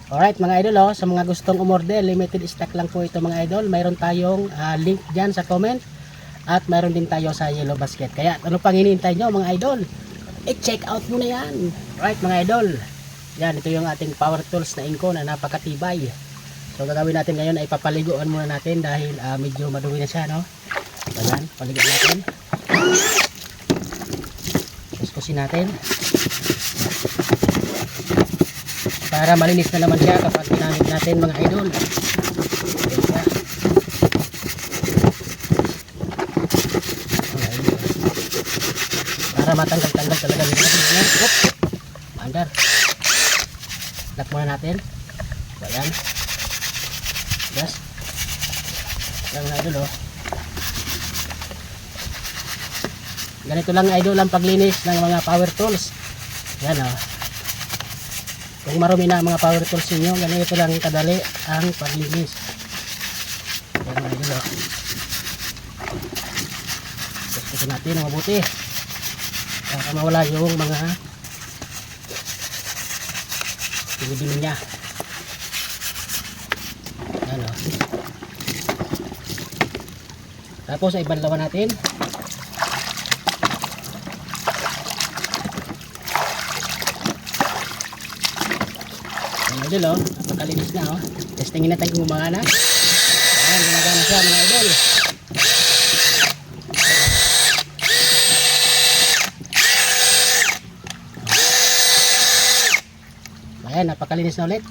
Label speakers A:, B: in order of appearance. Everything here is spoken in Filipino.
A: Alright mga idol, sa mga gustong umorder, limited stock lang po ito mga idol. Mayroon tayong link dyan sa comment at mayroon din tayo sa yellow basket. Kaya ano pang hinihintay nyo mga idol, i-check out muna yan. Alright mga idol, yan, ito yung ating power tools na Inco na napakatibay. So gagawin natin ngayon ay papaliguan muna natin dahil medyo madumi na siya, no? Ayan, paligo natin. Kuskusin natin para malinis na naman siya kapag ginamit natin mga idol. Ayan siya. Para matanggal-tanggal talaga niya. Mandar. Lock muna natin. Ayan. Yes. Ayan mga idol, oh. Ganito lang idol ang paglinis ng mga power tools. Yan, oh. Kung marumi na ang mga power tools niyo, ganito lang kadali ang paglinis. Yan mga idol, oh. Gusto natin ng mabuti para mawala yung mga dumi niya. Yan, oh. Tapos ay banlawan natin. Idol, oh, napakalinis na, oh. Testingin natin kung gumagana. Ayan, gumagana siya mga idol. Ayan, napakalinis na ulit.